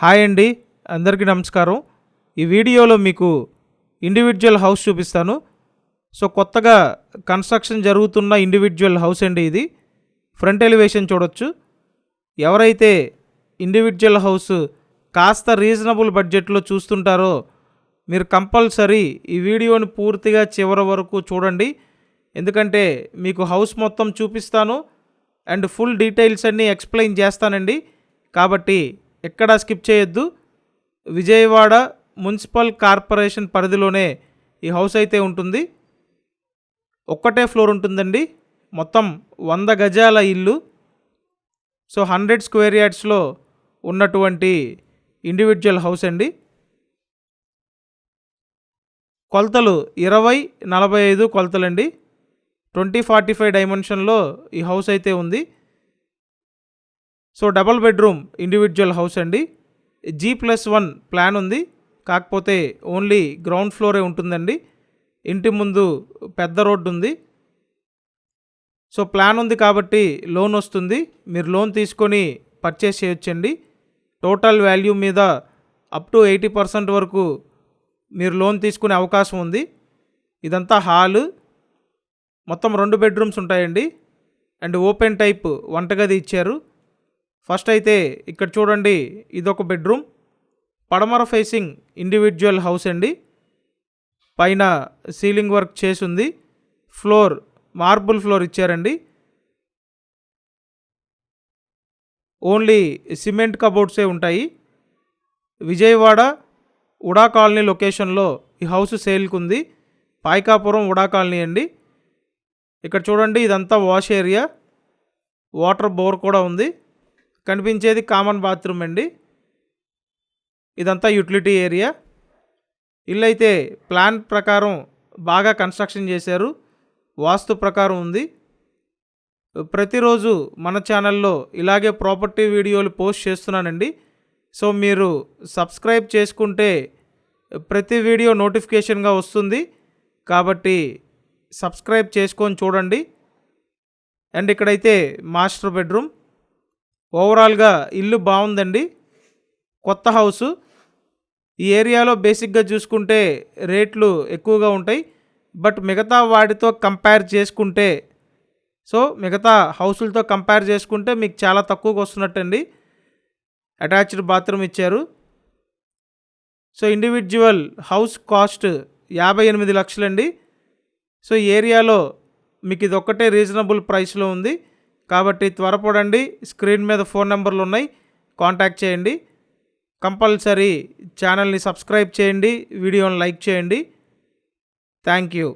Hi అండి, అందరికీ నమస్కారం. ఈ వీడియోలో మీకు ఇండివిజువల్ హౌస్ చూపిస్తాను. సో కొత్తగా కన్స్ట్రక్షన్ జరుగుతున్న ఇండివిజువల్ హౌస్ అండి ఇది. ఫ్రంట్ ఎలివేషన్ చూడొచ్చు. ఎవరైతే ఇండివిజువల్ హౌస్ కాస్త రీజనబుల్ బడ్జెట్లో చూస్తుంటారో మీరు కంపల్సరీ ఈ వీడియోని పూర్తిగా చివరి వరకు చూడండి. ఎందుకంటే మీకు హౌస్ మొత్తం చూపిస్తాను అండ్ ఫుల్ డీటెయిల్స్ అన్నీ ఎక్స్ప్లెయిన్ చేస్తానండి. కాబట్టి ఎక్కడా స్కిప్ చేయొద్దు. విజయవాడ మున్సిపల్ కార్పొరేషన్ పరిధిలోనే ఈ హౌస్ అయితే ఉంటుంది. ఒక్కటే ఫ్లోర్ ఉంటుందండి. మొత్తం 100 గజాల ఇల్లు. సో 100 స్క్వేర్ యార్డ్స్లో ఉన్నటువంటి ఇండివిజువల్ హౌస్ అండి. కొలతలు 20-45 కొలతలండి. 20-45 డైమెన్షన్లో ఈ హౌస్ అయితే ఉంది. So double bedroom individual house అండి. G+1 ప్లాన్ ఉంది. కాకపోతే ఓన్లీ గ్రౌండ్ ఫ్లోరే ఉంటుందండి. ఇంటి ముందు పెద్ద రోడ్డు ఉంది. సో ప్లాన్ ఉంది కాబట్టి లోన్ వస్తుంది. మీరు లోన్ తీసుకొని పర్చేస్ చేయొచ్చండి. టోటల్ వాల్యూ మీద అప్ టు 80% వరకు మీరు లోన్ తీసుకునే అవకాశం ఉంది. ఇదంతా హాలు. మొత్తం 2 బెడ్రూమ్స్ ఉంటాయండి. అండ్ ఓపెన్ టైప్ వంటగది ఇచ్చారు. ఫస్ట్ అయితే ఇక్కడ చూడండి, ఇదొక బెడ్రూమ్. పడమర ఫేసింగ్ ఇండివిజువల్ హౌస్ అండి. పైన సీలింగ్ వర్క్ చేసి ఉంది. ఫ్లోర్ మార్బుల్ ఫ్లోర్ ఇచ్చారండి. ఓన్లీ సిమెంట్ కబోర్డ్సే ఉంటాయి. విజయవాడ ఉడా కాలనీ లొకేషన్లో ఈ హౌస్ సేల్కి ఉంది. పాయకాపురం ఉడా కాలనీ అండి. ఇక్కడ చూడండి, ఇదంతా వాష్ ఏరియా. వాటర్ బోర్ కూడా ఉంది. కనిపించేది కామన్ బాత్రూమ్ అండి. ఇదంతా యూటిలిటీ ఏరియా. ఇల్లు అయితే ప్లాన్ ప్రకారం బాగా కన్స్ట్రక్షన్ చేశారు. వాస్తు ప్రకారం ఉంది. ప్రతిరోజు మన ఛానల్లో ఇలాగే ప్రాపర్టీ వీడియోలు పోస్ట్ చేస్తున్నానండి. సో మీరు సబ్స్క్రైబ్ చేసుకుంటే ప్రతి వీడియో నోటిఫికేషన్గా వస్తుంది. కాబట్టి సబ్స్క్రైబ్ చేసుకొని చూడండి. అండ్ ఇక్కడైతే మాస్టర్ బెడ్రూమ్. ఓవరాల్గా ఇల్లు బాగుందండి. కొత్త హౌసు. ఈ ఏరియాలో బేసిక్గా చూసుకుంటే రేట్లు ఎక్కువగా ఉంటాయి. బట్ మిగతా వాటితో కంపేర్ చేసుకుంటే, మిగతా హౌసులతో కంపేర్ చేసుకుంటే మీకు చాలా తక్కువగా వస్తున్నట్టండి. అటాచ్డ్ బాత్రూమ్ ఇచ్చారు. సో ఇండివిజువల్ హౌస్ కాస్ట్ 58 లక్షలండి. సో ఈ ఏరియాలో మీకు ఇది ఒక్కటే రీజనబుల్ ప్రైస్లో ఉంది. కాబట్టి త్వరపడండి. స్క్రీన్ మీద ఫోన్ నెంబర్లు ఉన్నాయి, కాంటాక్ట్ చేయండి. కంపల్సరీ ఛానల్ని సబ్స్క్రైబ్ చేయండి, వీడియోని లైక్ చేయండి. Thank you.